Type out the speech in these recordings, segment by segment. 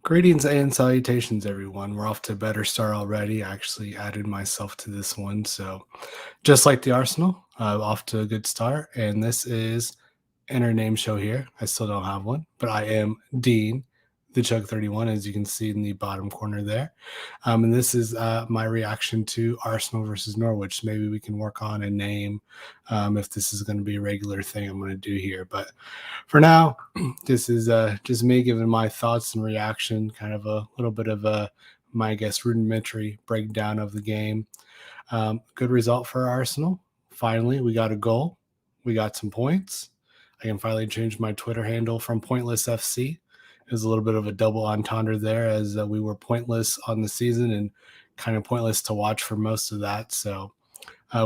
Greetings and salutations, everyone. We're off to a better start already. I actually added myself to this one. So, just like the Arsenal, off to a good start. And this is Inner Name Show here. I still don't have one, but I am Dean, the Chug 31, as you can see in the bottom corner there. And this is my reaction to Arsenal versus Norwich. Maybe we can work on a name if this is going to be a regular thing I'm going to do here. But for now, this is just me giving my thoughts and reaction, kind of a little bit of my, I guess, rudimentary breakdown of the game. Good result for Arsenal. Finally, we got a goal. We got some points. I can finally change my Twitter handle from Pointless FC. It was a little bit of a double entendre there, as we were pointless on the season and kind of pointless to watch for most of that. So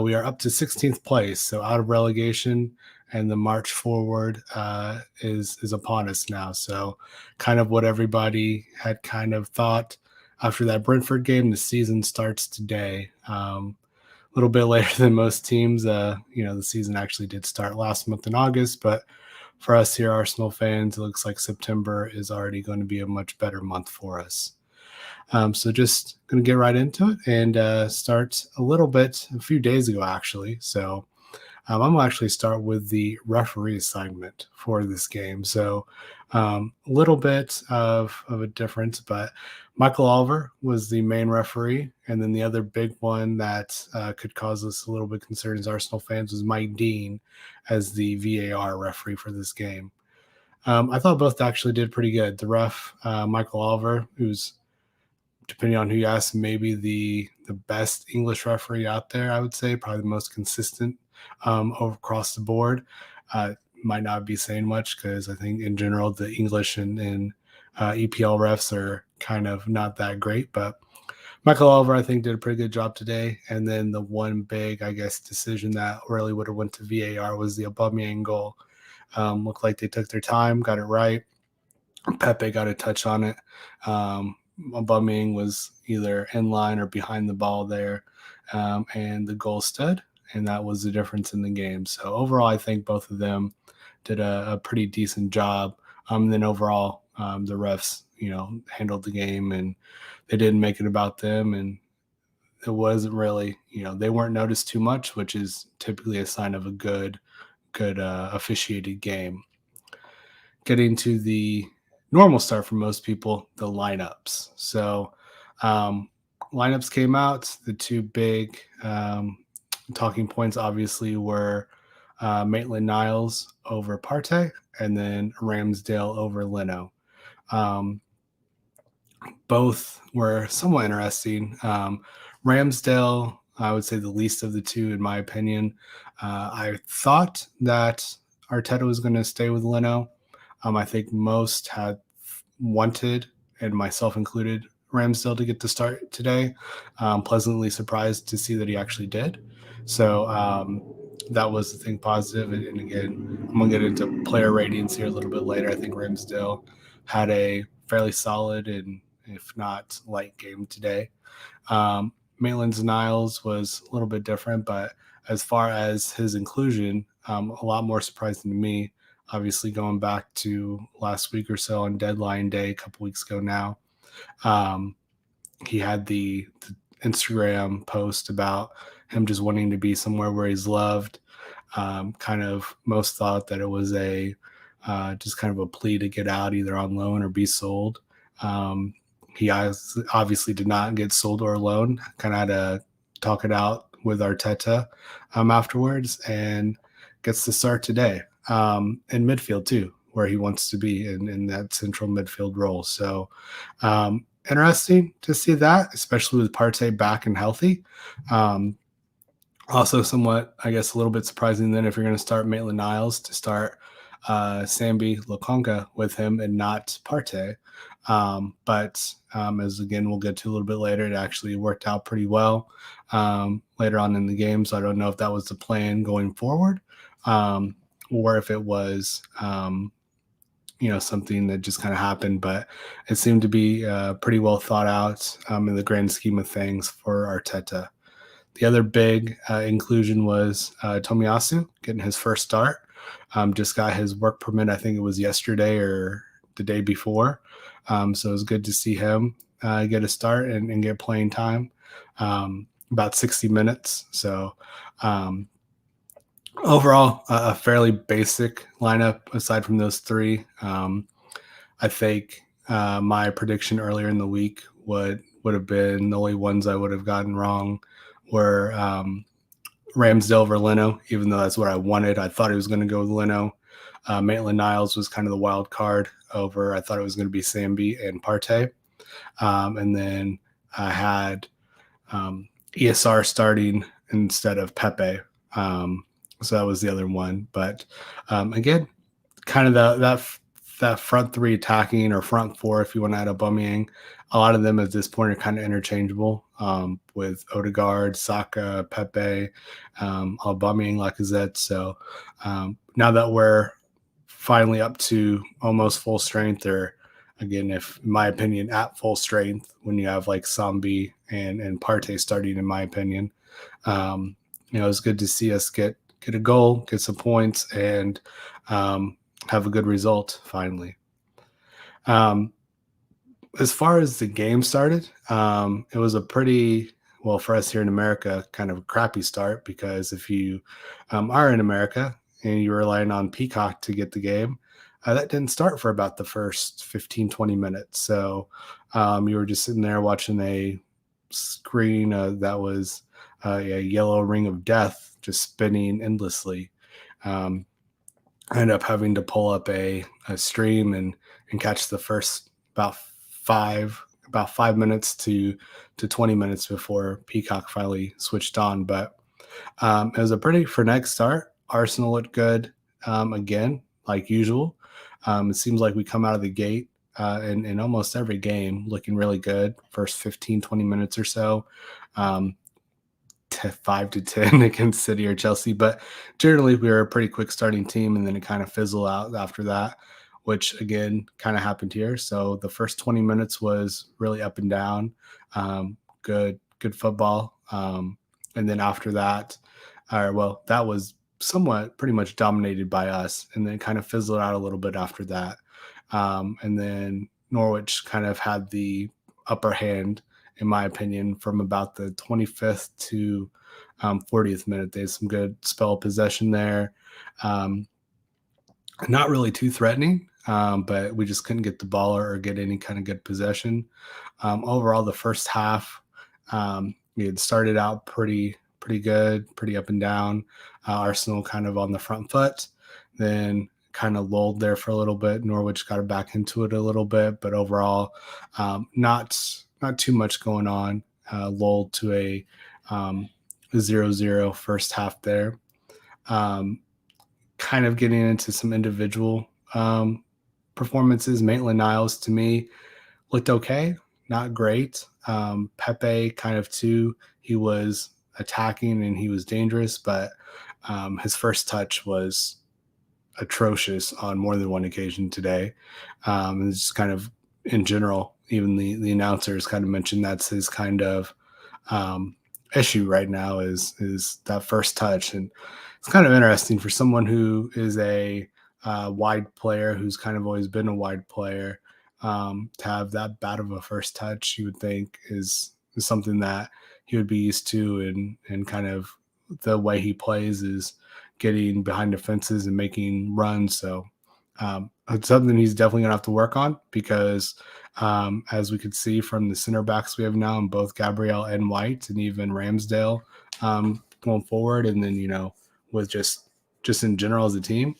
we are up to 16th place, so out of relegation, and the march forward is upon us now. So, kind of what everybody had kind of thought after that Brentford game. The season starts today. A little bit later than most teams. The season actually did start last month in August, but for us here, Arsenal fans, it looks like September is already going to be a much better month for us. So just going to get right into it and start a few days ago, actually. So I'm going to actually start with the referee assignment for this game. So a little bit of a difference, but Michael Oliver was the main referee. And then the other big one that could cause us a little bit of concern as Arsenal fans was Mike Dean as the VAR referee for this game. I thought both actually did pretty good. The ref, Michael Oliver, who's, depending on who you ask, maybe the best English referee out there, I would say, probably the most consistent over across the board. Might not be saying much because I think in general the English and EPL refs are kind of not that great. But Michael Oliver, I think, did a pretty good job today. And then the one big, I guess, decision that really would have went to VAR was the Aubameyang goal. Looked like they took their time, got it right. Pepe got a touch on it. Aubameyang was either in line or behind the ball there, and the goal stood, and that was the difference in the game. So overall, I think both of them did a pretty decent job. Then overall, the refs, handled the game, and they didn't make it about them, and it wasn't really, they weren't noticed too much, which is typically a sign of a good officiated game. Getting to the normal start for most people, the lineups. So lineups came out. The two big talking points obviously were Maitland-Niles over Partey and then Ramsdale over Leno. Both were somewhat interesting. Ramsdale, I would say the least of the two, in my opinion. I thought that Arteta was going to stay with Leno. I think most had wanted, and myself included, Ramsdale to get the start today. Pleasantly surprised to see that he actually did. So that was the thing positive. And again, I'm going to get into player ratings here a little bit later. I think Ramsdale had a fairly solid and, if not, light game today. Maitland-Niles was a little bit different, but as far as his inclusion, a lot more surprising to me. Obviously, going back to last week or so on deadline day, a couple weeks ago now, he had the Instagram post about him just wanting to be somewhere where he's loved. Kind of most thought that it was just kind of a plea to get out, either on loan or be sold. He obviously did not get sold or loan. Kind of had to talk it out with Arteta afterwards, and gets to start today in midfield too, where he wants to be in that central midfield role. So interesting to see that, especially with Partey back and healthy. Also somewhat, I guess, a little bit surprising then if you're going to start Maitland-Niles to start Sambi Lokonga with him and not Partey. But as again, we'll get to a little bit later, it actually worked out pretty well later on in the game. So I don't know if that was the plan going forward or if it was, something that just kind of happened, but it seemed to be pretty well thought out in the grand scheme of things for Arteta. The other big inclusion was Tomiyasu getting his first start. Just got his work permit, I think it was yesterday or the day before. So it was good to see him get a start and get playing time, about 60 minutes. So um, overall, a fairly basic lineup aside from those three. I think my prediction earlier in the week would have been the only ones I would have gotten wrong were Ramsdale over Leno, even though that's what I wanted. I thought he was going to go with Leno. Maitland-Niles was kind of the wild card over. I thought it was going to be Sambi and Partey. And then I had ESR starting instead of Pepe. So that was the other one. But again, kind of that front three attacking, or front four if you want to add a Aubameyang. A lot of them at this point are kind of interchangeable, with Odegaard, Saka, Pepe, Aubameyang, Lacazette. So now that we're finally up to almost full strength, or again, if in my opinion at full strength, when you have like Sambi and Partey starting, in my opinion, it's good to see us get a goal, get some points, and have a good result finally. As far as the game started, it was a pretty, well, for us here in America, kind of a crappy start, because if you are in America and you're relying on Peacock to get the game, that didn't start for about the first 15, 20 minutes. So you were just sitting there watching a screen that was a yellow ring of death just spinning endlessly. I ended up having to pull up a stream and catch the first about 5 minutes to 20 minutes before Peacock finally switched on. But it was a pretty frenetic start. Arsenal looked good again, like usual. It seems like we come out of the gate in almost every game looking really good. First 15, 20 minutes or so. 5 to 10 against City or Chelsea, but generally we were a pretty quick starting team, and then it kind of fizzled out after that, which again kind of happened here. So the first 20 minutes was really up and down, good football, and then after that, that was somewhat pretty much dominated by us, and then kind of fizzled out a little bit after that, and then Norwich kind of had the upper hand, in my opinion, from about the 25th to 40th minute. They had some good spell possession there. Not really too threatening, but we just couldn't get the ball or get any kind of good possession. Overall, the first half, we had started out pretty good, pretty up and down. Arsenal kind of on the front foot, then kind of lulled there for a little bit. Norwich got back into it a little bit, but overall, not too much going on. Lulled to a 0-0 first half there. Kind of getting into some individual performances. Maitland-Niles, to me, looked okay, not great. Pepe kind of too. He was attacking and he was dangerous, but his first touch was atrocious on more than one occasion today. It's just kind of in general, even the announcers kind of mentioned that's his kind of issue right now is that first touch. And it's kind of interesting for someone who is a wide player, who's kind of always been a wide player, to have that bad of a first touch. You would think is something that he would be used to, and kind of the way he plays is getting behind defenses and making runs. So it's something he's definitely gonna have to work on, because as we could see from the center backs we have now, in both Gabriel and White, and even Ramsdale going forward, and then with just in general as a team,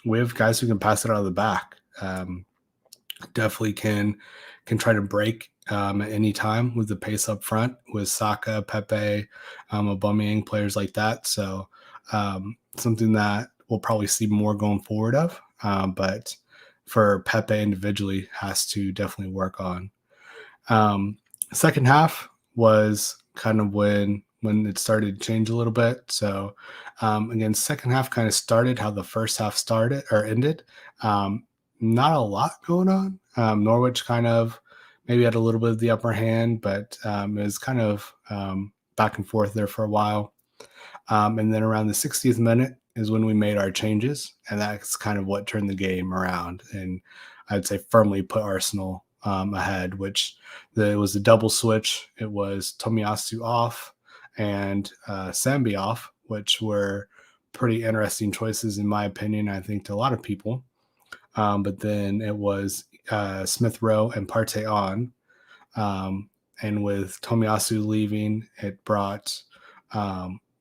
we have guys who can pass it out of the back. Definitely can try to break at any time with the pace up front, with Saka, Pepe, Aubameyang, players like that. So something that we'll probably see more going forward of. But for Pepe individually, has to definitely work on. Second half was kind of when it started to change a little bit. So again, second half kind of started how the first half started or ended. Not a lot going on. Norwich kind of maybe had a little bit of the upper hand, but it was kind of back and forth there for a while. And then around the 60th minute, is when we made our changes, and that's kind of what turned the game around. And I'd say firmly put Arsenal ahead, which it was a double switch. It was Tomiyasu off and Sambi off, which were pretty interesting choices in my opinion. I think to a lot of people. But then it was Smith Rowe and Partey on. Um, and with Tomiyasu leaving, it brought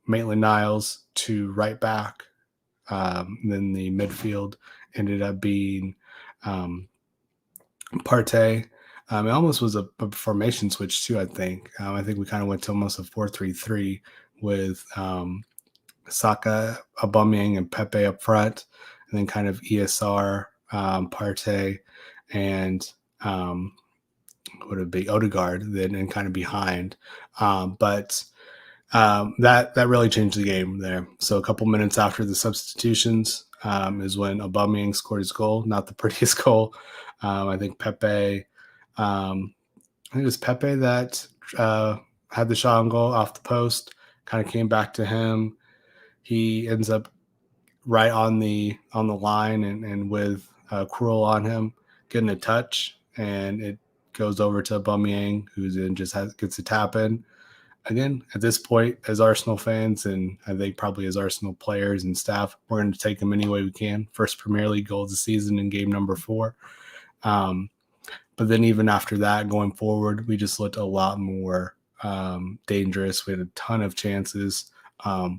Maitland Niles to right back. Then the midfield ended up being um, Partey. It almost was a formation switch too. I think we kind of went to almost a 4-3-3 with Saka, Aubameyang, and Pepe up front, and then kind of ESR, Partey, and would it be Odegaard then and kind of behind. But that really changed the game there. So a couple minutes after the substitutions is when Aubameyang scored his goal. Not the prettiest goal. I think Pepe. I think it was Pepe that had the shot on goal off the post. Kind of came back to him. He ends up right on the line and with Krul on him, getting a touch, and it goes over to Aubameyang, who's in gets a tap in. Again, at this point, as Arsenal fans, and I think probably as Arsenal players and staff, we're going to take them any way we can. First Premier League goal of the season in game number 4. But then even after that, going forward, we just looked a lot more dangerous. We had a ton of chances.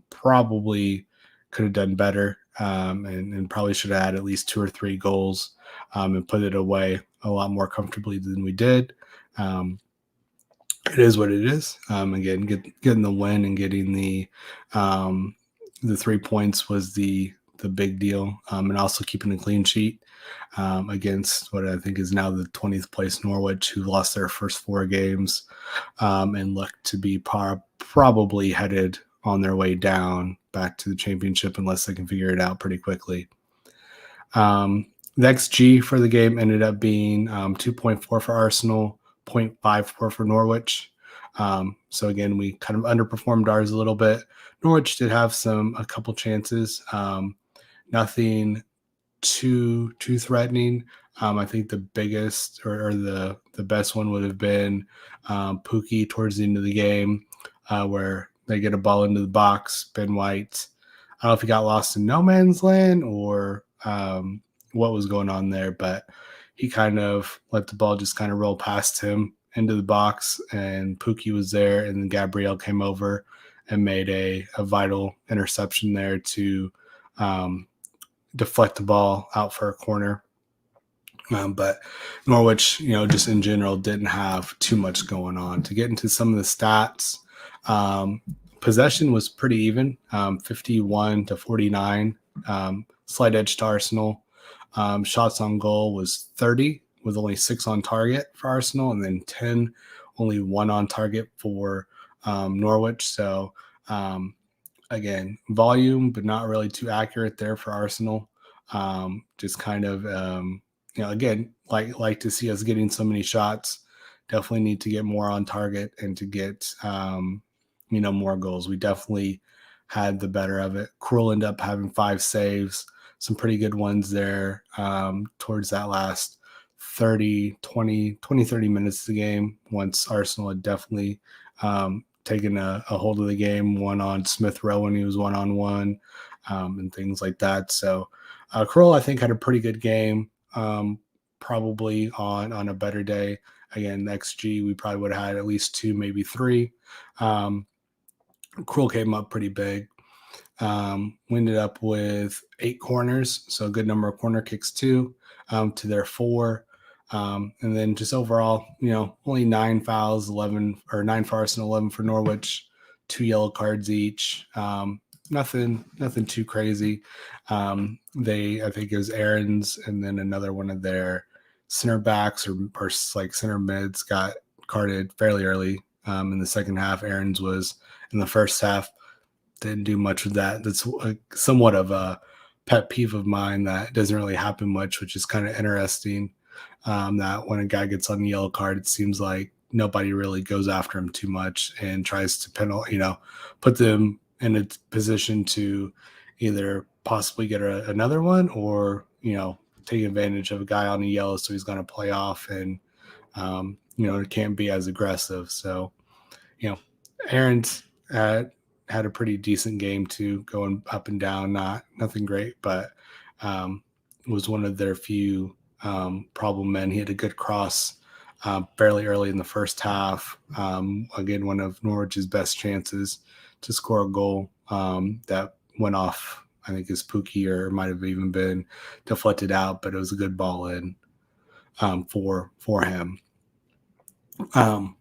Probably could have done better and probably should have had at least 2 or 3 goals and put it away a lot more comfortably than we did. It is what it is. Again, getting the win and getting the 3 points was the big deal, and also keeping a clean sheet against what I think is now the 20th place Norwich, who lost their first 4 games and looked to be probably headed on their way down back to the championship unless they can figure it out pretty quickly. The XG for the game ended up being 2.4 for Arsenal, 0.54 for Norwich. So again, we kind of underperformed ours a little bit. Norwich did have a couple chances, nothing too threatening. I think the biggest or the best one would have been Pookie towards the end of the game, where they get a ball into the box. Ben White, I don't know if he got lost in no man's land or what was going on there, but he kind of let the ball just kind of roll past him into the box, and Pookie was there, and then Gabriel came over and made a vital interception there to deflect the ball out for a corner. But Norwich, just in general, didn't have too much going on. To get into some of the stats, possession was pretty even, 51-49, slight edge to Arsenal. Shots on goal was 30, with only 6 on target for Arsenal, and then 10, only 1 on target for Norwich. So again, volume, but not really too accurate there for Arsenal. Just kind of, again, like to see us getting so many shots. Definitely need to get more on target and to get, more goals. We definitely had the better of it. Krul ended up having 5 saves, some pretty good ones there towards that last 30 minutes of the game, once Arsenal had definitely taken a hold of the game, one on Smith Rowe when he was one-on-one, and things like that. So Krul, I think, had a pretty good game, probably on a better day. Again, XG, we probably would have had at least 2, maybe 3. Krul came up pretty big. We ended up with 8 corners, so a good number of corner kicks too, to their 4. And then just overall, only 9 fouls, 9 for Arsenal, 11 for Norwich, 2 yellow cards each. Nothing too crazy. I think it was Aaron's, and then another one of their center backs or like center mids got carded fairly early in the second half. Aaron's was in the first half. Didn't do much with that. That's somewhat of a pet peeve of mine that doesn't really happen much, which is kind of interesting. That when a guy gets on the yellow card, it seems like nobody really goes after him too much and tries to put them in a position to, either possibly get another one or, take advantage of a guy on a yellow so he's going to play off and, it can't be as aggressive. So, you know, Aaron's had a pretty decent game too, going up and down, nothing great, but was one of their few problem men. He had a good cross fairly early in the first half. Again, one of Norwich's best chances to score a goal that went off. I think his Pookie, or might have even been deflected out, but it was a good ball in for him. Um,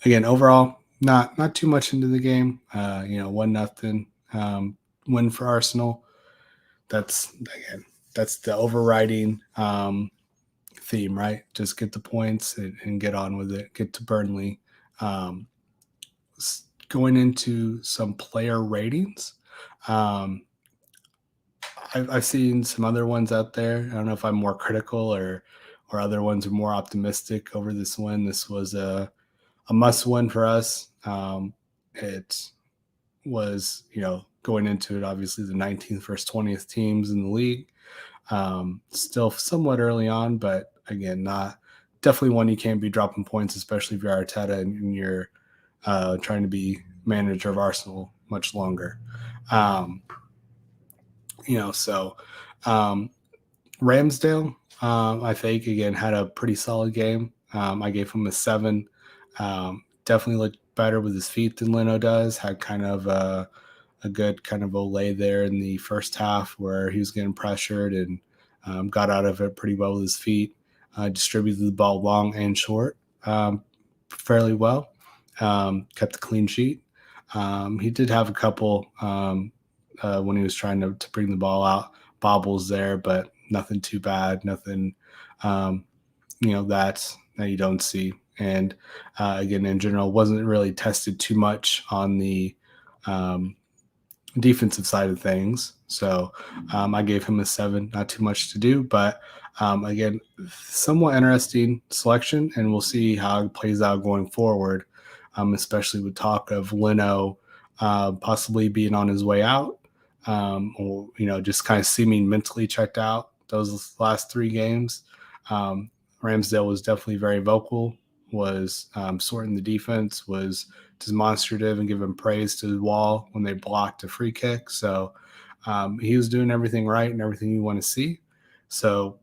Again, overall, not too much into the game. 1-0 win for Arsenal. That's the overriding theme, right? Just get the points and get on with it. Get to Burnley. Um, Going into some player ratings. I've seen some other ones out there. I don't know if I'm more critical or other ones are more optimistic over this win. This was a must win for us. It was, going into it, obviously the 19th versus 20th teams in the league. Still somewhat early on, but again, not definitely one you can't be dropping points, especially if you're Arteta and you're trying to be manager of Arsenal much longer. So Ramsdale, I think, again, had a pretty solid game. I gave him a 7. Definitely looked better with his feet than Leno does. Had kind of a good kind of lay there in the first half where he was getting pressured and got out of it pretty well with his feet. Distributed the ball long and short fairly well. Kept a clean sheet. He did have a couple when he was trying to bring the ball out, bobbles there, but nothing too bad. Nothing, that you don't see. And again, in general, wasn't really tested too much on the defensive side of things. So I gave him a 7. Not too much to do, but again, somewhat interesting selection, and we'll see how it plays out going forward, especially with talk of Leno possibly being on his way out, or just kind of seeming mentally checked out those last 3 games. Ramsdale was definitely very vocal, was sorting the defense, was demonstrative and giving praise to the wall when they blocked a free kick. So he was doing everything right and everything you want to see. So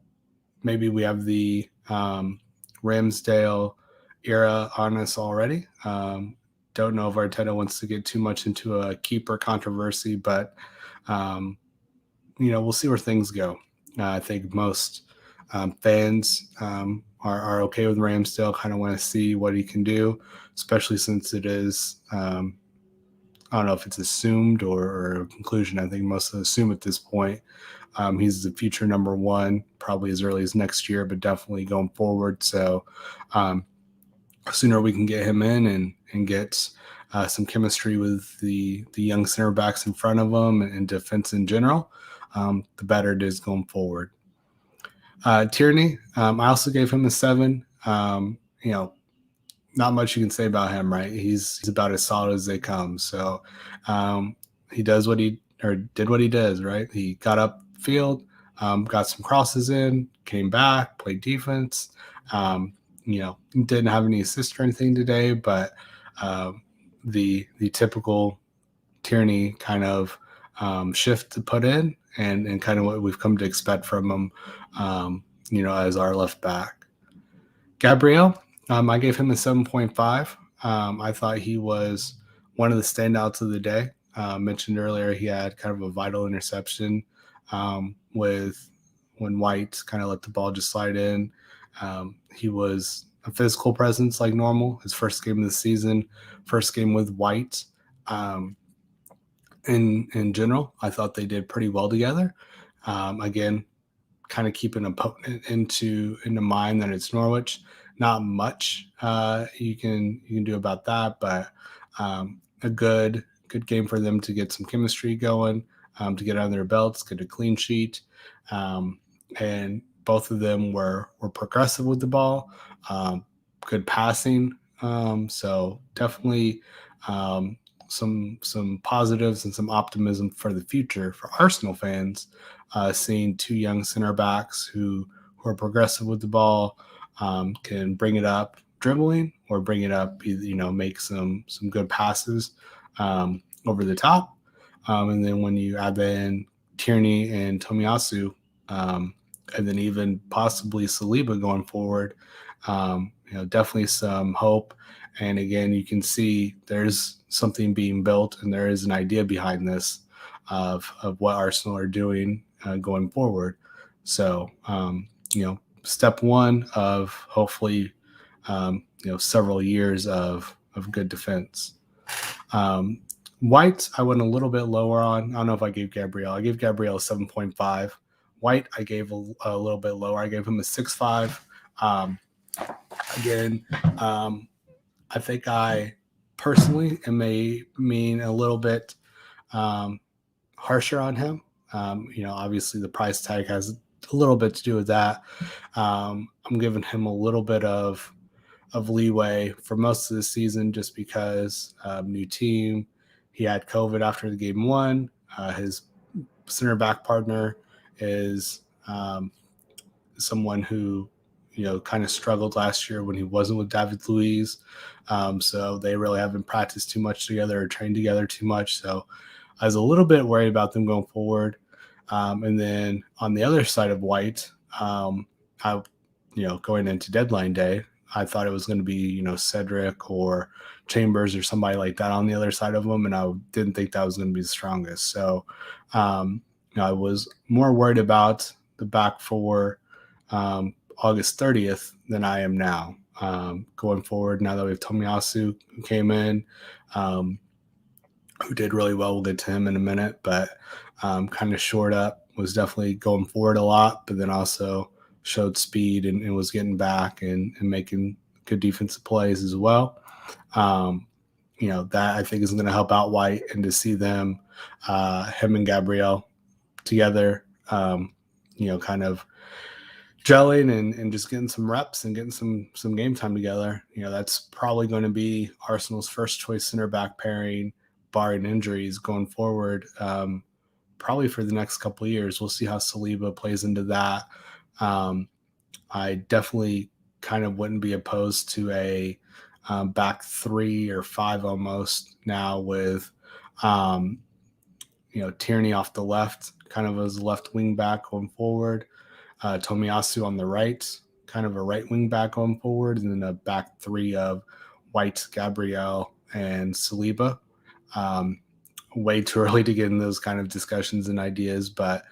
maybe we have the Ramsdale era on us already. Don't know if Arteta wants to get too much into a keeper controversy, but we'll see where things go. I think most fans are okay with Ramsdale, kind of want to see what he can do, especially since it is, I don't know if it's assumed or a conclusion. I think most assume at this point he's the future number 1, probably as early as next year, but definitely going forward. So sooner we can get him in and get some chemistry with the young center backs in front of him and defense in general, the better it is going forward. Tierney, I also gave him a 7. Not much you can say about him, right? He's about as solid as they come. So he does did what he does, right? He got up field, got some crosses in, came back, played defense. Didn't have any assists or anything today, but the typical Tierney kind of shift to put in and kind of what we've come to expect from him, as our left back. Gabriel, I gave him a 7.5. I thought he was one of the standouts of the day. Mentioned earlier, he had kind of a vital interception with when White kind of let the ball just slide in. He was a physical presence like normal. His first game of the season, first game with White. In general, I thought they did pretty well together. Again, kind of keep an opponent into mind that it's Norwich. Not much you can do about that, but a good game for them to get some chemistry going, to get on their belts, get a clean sheet, and both of them were progressive with the ball, good passing. So definitely some positives and some optimism for the future for Arsenal fans, seeing two young center backs who are progressive with the ball, can bring it up dribbling or bring it up, make some good passes over the top. And then when you add in Tierney and Tomiyasu, and then even possibly Saliba going forward, definitely some hope. And again, you can see there's something being built and there is an idea behind this of what Arsenal are doing going forward. So, step one of hopefully, several years of good defense. Um, White, I went a little bit lower on. I don't know if I gave Gabriel. I gave Gabriel a 7.5. White, I gave a little bit lower. I gave him a 6.5. Again, I think I personally may mean a little bit harsher on him. Obviously the price tag has a little bit to do with that. I'm giving him a little bit of leeway for most of the season just because new team. He had COVID after the game one. His center back partner is someone who kind of struggled last year when he wasn't with David Luiz. So they really haven't practiced too much together or trained together too much. So I was a little bit worried about them going forward. And then on the other side of White, going into deadline day, I thought it was going to be, Cedric or Chambers or somebody like that on the other side of them. And I didn't think that was going to be the strongest. So I was more worried about the back four August 30th than I am now. Going forward, now that we have Tomiyasu who came in, who did really well. We'll get to him in a minute, but kind of short up, was definitely going forward a lot, but then also showed speed and was getting back and making good defensive plays as well. That I think is going to help out White, and to see them, him and Gabriel together, kind of gelling and just getting some reps and getting some game time together. That's probably going to be Arsenal's first choice center back pairing, barring injuries going forward, probably for the next couple of years. We'll see how Saliba plays into that. I definitely kind of wouldn't be opposed to a back 3 or 5 almost now with, Tierney off the left, kind of as a left wing back going forward. Tomiyasu on the right, kind of a right wing back going forward, and then a back 3 of White, Gabriel, and Saliba. Way too early to get in those kind of discussions and ideas, but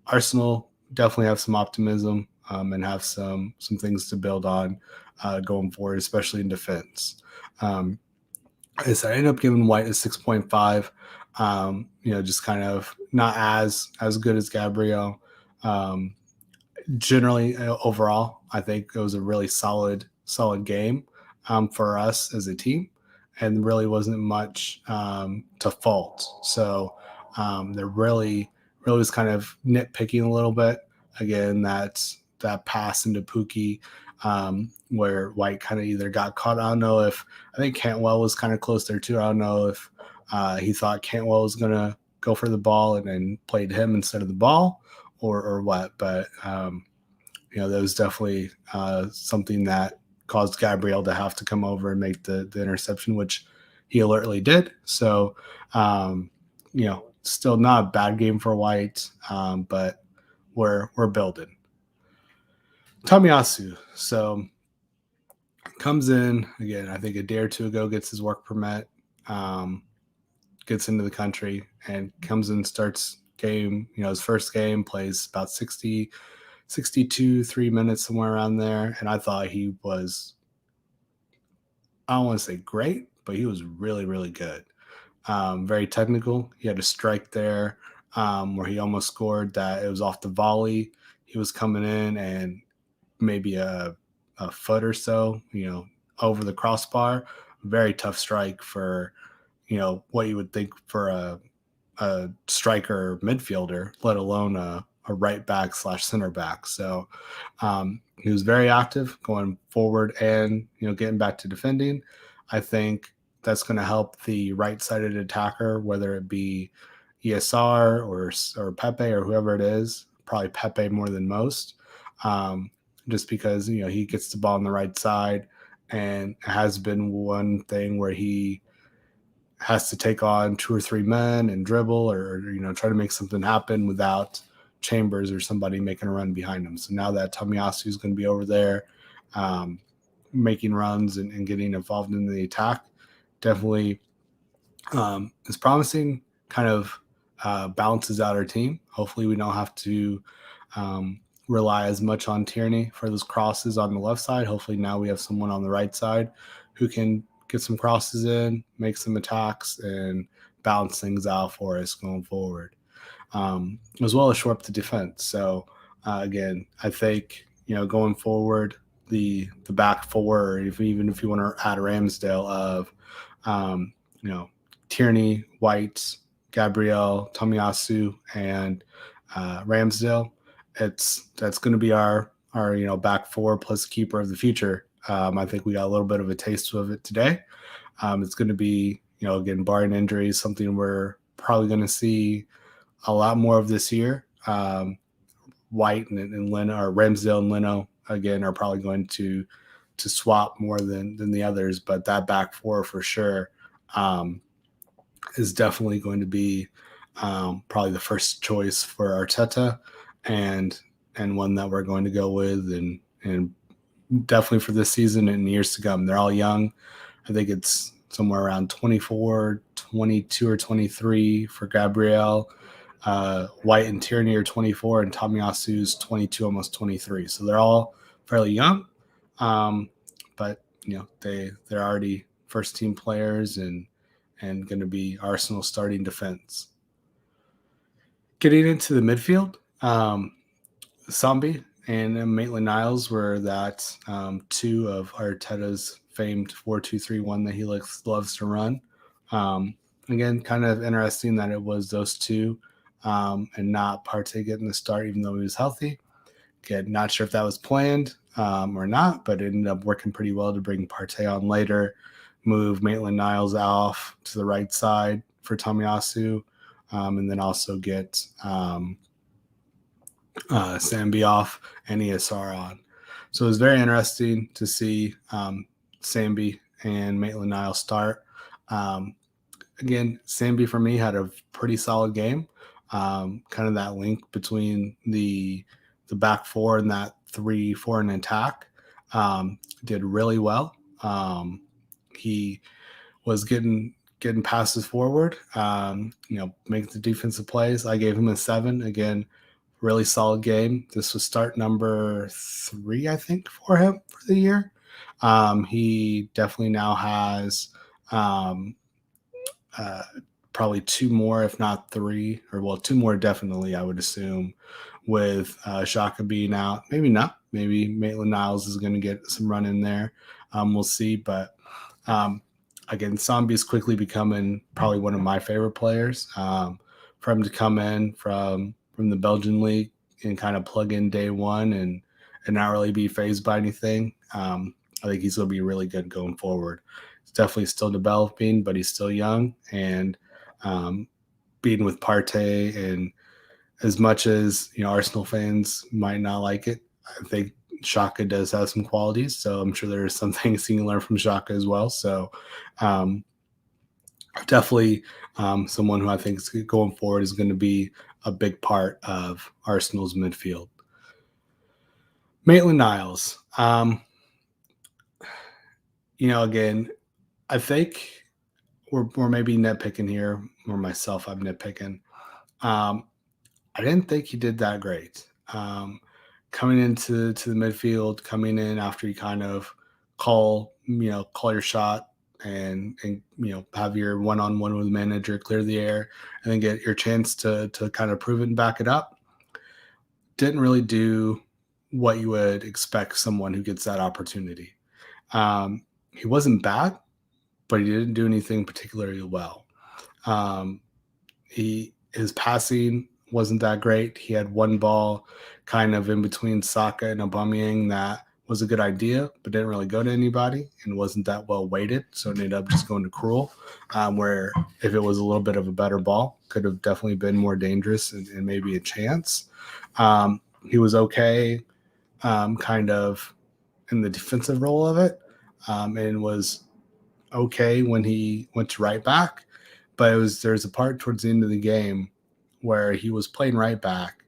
Arsenal definitely have some optimism and have some things to build on going forward, especially in defense. I ended up giving White a 6.5. Just kind of not as good as Gabriel. Generally, overall, I think it was a really solid game for us as a team, and really wasn't much to fault. So there really was kind of nitpicking a little bit. Again, that pass into Pookie, where White kind of either got caught. I don't know if, I think Cantwell was kind of close there too. I don't know if he thought Cantwell was going to go for the ball and then played him instead of the ball, or what. But that was definitely something that caused Gabriel to have to come over and make the interception, which he alertly did. So, still not a bad game for White, but we're building. Tomiyasu, so comes in again, I think a day or two ago, gets his work permit, gets into the country, and comes in, starts game, his first game, plays about 62, 3 minutes, somewhere around there. And I thought he was, I don't want to say great, but he was really, really good. Very technical. He had a strike there where he almost scored that. It was off the volley. He was coming in and maybe a foot or so, over the crossbar. Very tough strike for, what you would think for a striker midfielder, let alone a right back / center back. So he was very active going forward and, getting back to defending. I think that's going to help the right-sided attacker, whether it be ESR or Pepe or whoever it is. Probably Pepe more than most, um, just because he gets the ball on the right side, and it has been one thing where he has to take on two or three men and dribble or try to make something happen without Chambers or somebody making a run behind him. So now that Tomiyasu is going to be over there um, making runs and getting involved in the attack, definitely is promising. Kind of balances out our team. Hopefully we don't have to rely as much on Tierney for those crosses on the left side. Hopefully now we have someone on the right side who can get some crosses in, make some attacks, and balance things out for us going forward, as well as shore up the defense. So again, I think going forward, the back four, or even if you want to add a Ramsdale of um, you know Tierney, White, Gabriel, Tomiyasu, and Ramsdale, that's going to be our back four plus keeper of the future. I think we got a little bit of a taste of it today. It's going to be, again, barring injuries, something we're probably going to see a lot more of this year. White and Leno, or Ramsdale and Leno, again, are probably going to swap more than the others, but that back four for sure is definitely going to be probably the first choice for Arteta, and one that we're going to go with, and definitely for this season and years to come. They're all young. I think it's somewhere around 24, 22, or 23 for Gabriel. White and Tierney are 24, and Tomiyasu's 22, almost 23. So they're all fairly young, but they're already first team players and going to be Arsenal starting defense. Getting into the midfield, Sambi and Maitland-Niles were that two of Arteta's famed 4-2-3-1 that he loves to run. Again, kind of interesting that it was those two and not Partey getting the start, even though he was healthy. Again, not sure if that was planned or not, but it ended up working pretty well to bring Partey on later, move Maitland-Niles off to the right side for Tomiyasu, and then also get Sambi off and ESR on. So it was very interesting to see Sambi and Maitland-Niles start. Again, Sambi for me had a pretty solid game. Kind of that link between the back four and that 3-4 in attack. Did really well. He was getting passes forward, make the defensive plays. I gave him a 7. Again, really solid game. This was start number 3, I think, for him for the year. He definitely now has probably 2 more, if not 3, or 2 more definitely, I would assume, with Xhaka being out. Maybe not. Maybe Maitland-Niles is going to get some run in there. We'll see. But again, Sambi's quickly becoming probably one of my favorite players. For him to come in from the Belgian league and kind of plug in day one and not really be phased by anything, I think he's going to be really good going forward. He's definitely still developing, but he's still young. And being with Partey, and as much as Arsenal fans might not like it, I think Xhaka does have some qualities. So I'm sure there's some things you can learn from Xhaka as well. So definitely someone who I think is going forward is going to be a big part of Arsenal's midfield. Maitland-Niles. Again, I think we're maybe nitpicking here, or myself, I'm nitpicking. I didn't think he did that great. Coming into the midfield, coming in after you kind of call your shot and have your one-on-one with the manager, clear the air, and then get your chance to kind of prove it and back it up. Didn't really do what you would expect someone who gets that opportunity. He wasn't bad, but he didn't do anything particularly well. His passing wasn't that great. He had one ball kind of in between Saka and Aubameyang that was a good idea, but didn't really go to anybody and wasn't that well weighted. So it ended up just going to Cruel, where if it was a little bit of a better ball, could have definitely been more dangerous and maybe a chance. He was okay, kind of in the defensive role of it, and was okay when he went to right back. But there's a part towards the end of the game where he was playing right back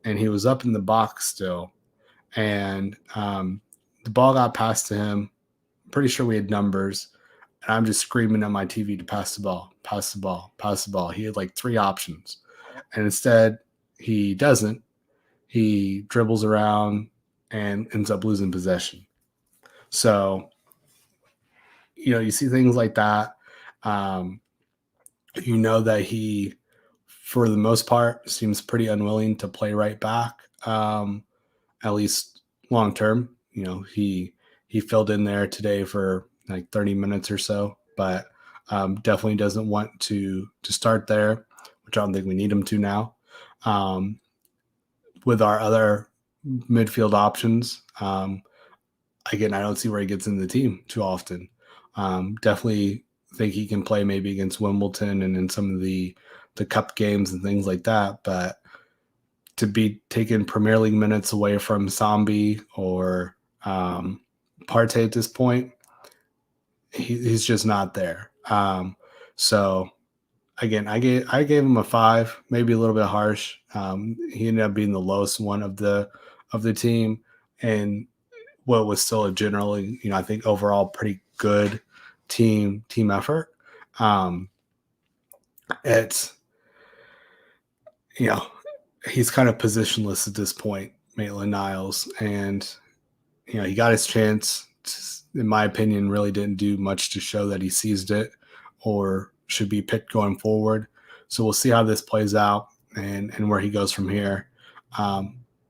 and he was up in the box still, and the ball got passed to him. I'm pretty sure we had numbers, and I'm just screaming at my TV to pass the ball, pass the ball, pass the ball. He had like three options, and instead he doesn't. He dribbles around and ends up losing possession. So, you see things like that. Um, that he, for the most part, seems pretty unwilling to play right back, at least long term. He filled in there today for like 30 minutes or so, but definitely doesn't want to start there, which I don't think we need him to now. With our other midfield options, again, I don't see where he gets in the team too often. Definitely think he can play maybe against Wimbledon and in some of the cup games and things like that. But to be taking Premier League minutes away from Sambi or Partey at this point, he's just not there. So again, I gave him a 5, maybe a little bit harsh. He ended up being the lowest one of the team, and what was still a generally, I think overall pretty good team effort. Um, it's you know he's kind of positionless at this point, Maitland-Niles, and he got his chance. In my opinion, really didn't do much to show that he seized it or should be picked going forward. So we'll see how this plays out and where he goes from here.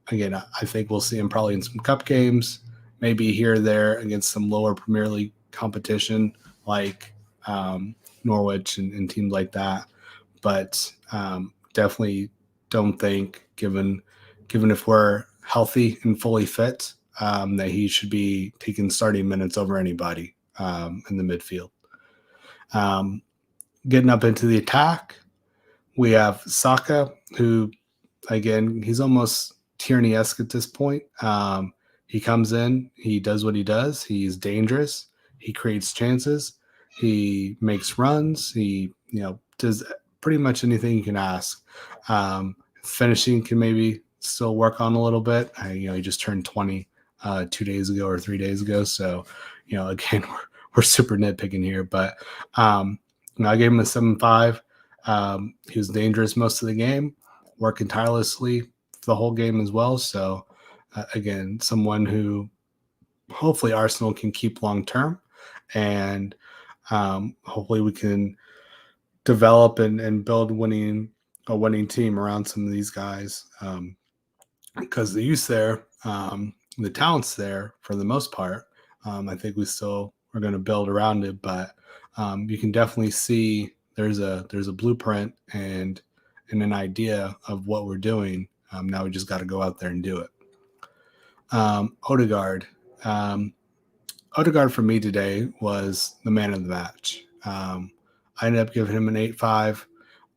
Again, I think we'll see him probably in some cup games, maybe here or there against some lower Premier League competition like Norwich and teams like that. But definitely don't think, given if we're healthy and fully fit, that he should be taking starting minutes over anybody in the midfield. Getting up into the attack, we have Saka, who, again, he's almost Tierney-esque at this point. He comes in, he does what he does. He's dangerous. He creates chances. He makes runs. He, does pretty much anything you can ask. Finishing can maybe still work on a little bit. He just turned 20 2 days ago or 3 days ago. So, again, we're super nitpicking here, but I gave him a 7.5. He was dangerous most of the game, working tirelessly the whole game as well. So, again, someone who hopefully Arsenal can keep long term, and hopefully we can develop and build a winning team around some of these guys, because the youth there, the talent's there for the most part. I think we still are going to build around it, but you can definitely see there's a blueprint and an idea of what we're doing. Now we just got to go out there and do it. Odegaard. Odegaard for me today was the man of the match. I ended up giving him an 8.5.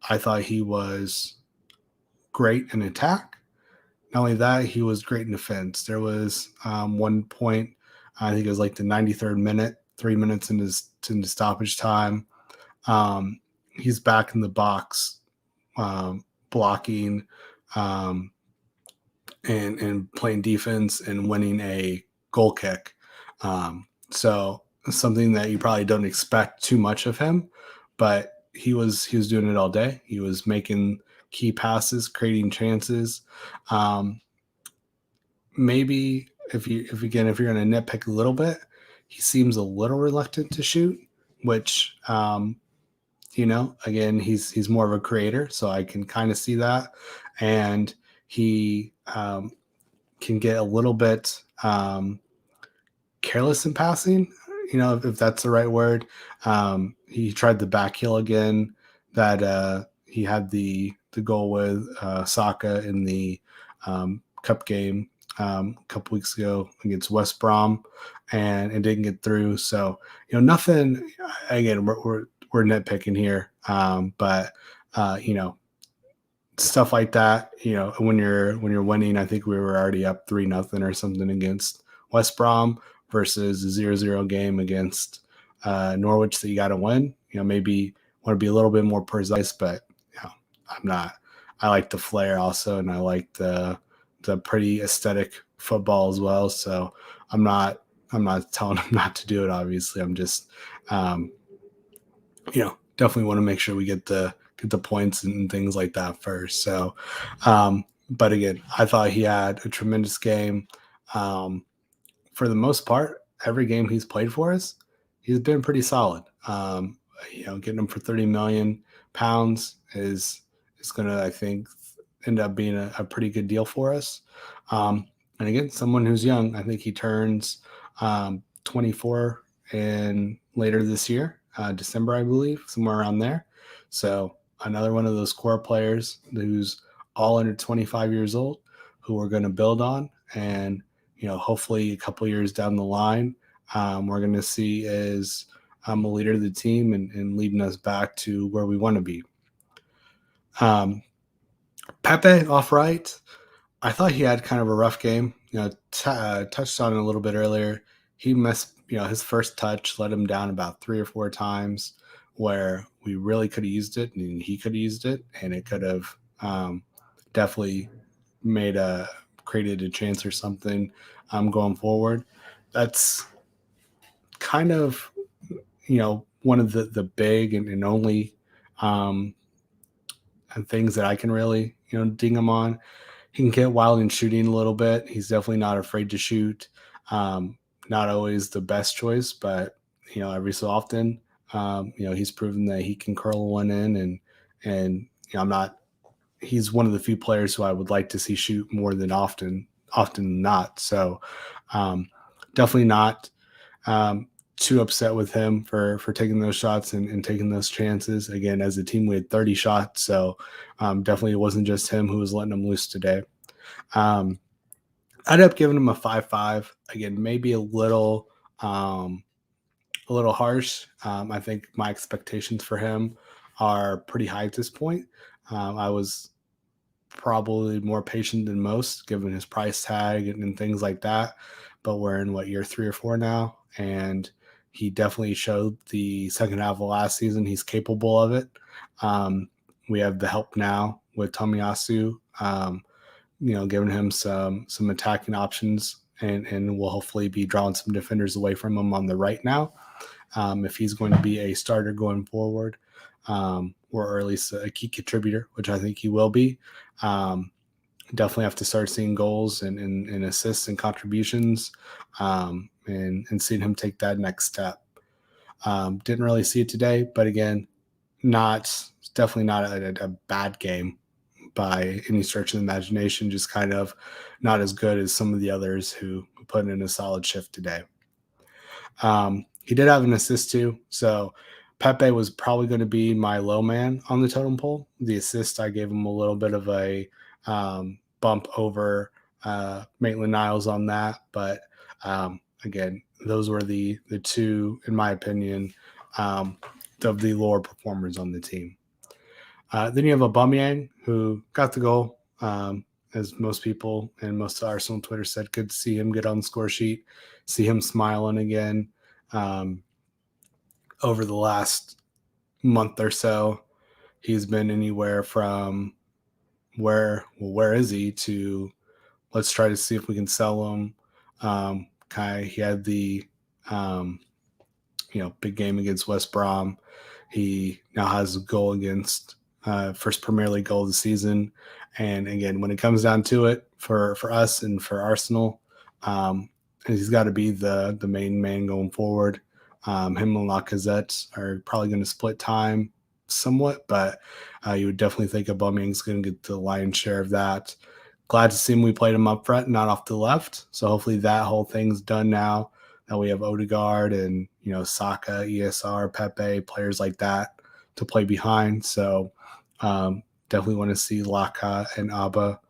I thought he was great in attack. Not only that, he was great in defense. There was one point, I think it was like the 93rd minute, 3 minutes into stoppage time. He's back in the box, blocking, and playing defense and winning a goal kick. So something that you probably don't expect too much of him, but he was doing it all day. He was making key passes, creating chances. Maybe if you're going to nitpick a little bit, he seems a little reluctant to shoot, which again, he's more of a creator, so I can kind of see that, and he can get a little bit careless in passing, if that's the right word. He tried the back heel again that he had the goal with Saka in the cup game a couple weeks ago against West Brom, and it didn't get through. So nothing. Again, we're nitpicking here, but stuff like that. When you're winning, I think we were already up 3-0 or something against West Brom versus a 0-0 game against Norwich that you got to win. Maybe want to be a little bit more precise, but I'm not. I like the flair also, and I like the pretty aesthetic football as well. So I'm not I'm not telling them not to do it. Obviously, I'm just um, definitely want to make sure we get the points and things like that first. So, but again, I thought he had a tremendous game. Um, for the most part, every game he's played for us, he's been pretty solid. Getting him for 30 million pounds is going to, I think, end up being a pretty good deal for us. And again, someone who's young, I think he turns 24 in later this year, December, I believe, somewhere around there. So another one of those core players who's all under 25 years old, who we're going to build on, and hopefully a couple years down the line, we're going to see as a leader of the team and leading us back to where we want to be. Pepe off right. I thought he had kind of a rough game. Touched on it a little bit earlier. He missed, his first touch let him down about 3 or 4 times, where we really could have used it, and he could have used it, and it could have definitely created a chance or something going forward. That's kind of one of the big and only um, things that I can really ding him on. He can get wild in shooting a little bit. He's definitely not afraid to shoot. Um, Not always the best choice, but every so often, he's proven that he can curl one in, and I'm not. He's one of the few players who I would like to see shoot more than often than not. So definitely not um, too upset with him for taking those shots and taking those chances. Again, as a team, we had 30 shots, so definitely it wasn't just him who was letting them loose today. Um, I ended up giving him a 5.5. Again, maybe a little harsh. I think my expectations for him are pretty high at this point. I was probably more patient than most given his price tag and things like that. But we're in year 3 or 4 now, and he definitely showed the second half of last season he's capable of it. We have the help now with Tomiyasu, giving him some attacking options, and we'll hopefully be drawing some defenders away from him on the right now. If he's going to be a starter going forward, or at least a key contributor, which I think he will be. Definitely have to start seeing goals and assists and contributions, and seeing him take that next step. Didn't really see it today, but again, definitely not a bad game by any stretch of the imagination, just kind of not as good as some of the others who put in a solid shift today. He did have an assist too, so Pepe was probably going to be my low man on the totem pole. The assist, I gave him a little bit of a bump over Maitland Niles on that, but again, those were the two, in my opinion, of the lower performers on the team. Then you have Aubameyang, who got the goal. As most people and most of Arsenal Twitter said, good to see him get on the score sheet, see him smiling again. Over the last month or so, he's been anywhere from where is he to let's try to see if we can sell him. He had the big game against West Brom. He now has a goal against first Premier League goal of the season. And again, when it comes down to it, for us and for Arsenal, he's got to be the main man going forward. Him and Lacazette are probably going to split time somewhat, but you would definitely think Aubameyang's going to get the lion's share of that. Glad to see him. We played him up front, not off the left. So hopefully that whole thing's done now. Now we have Odegaard and Saka, ESR, Pepe, players like that to play behind. So definitely want to see Laka and Abba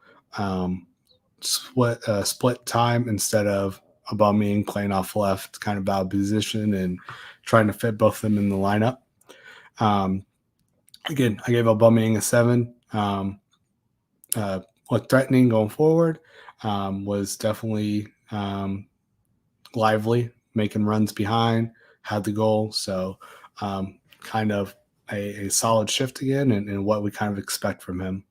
split time instead of Aubameyang playing off left, kind of out position and trying to fit both of them in the lineup. Again, I gave Aubameyang a 7. Looked threatening going forward. Was definitely lively, making runs behind, had the goal. So kind of a solid shift again and what we kind of expect from him.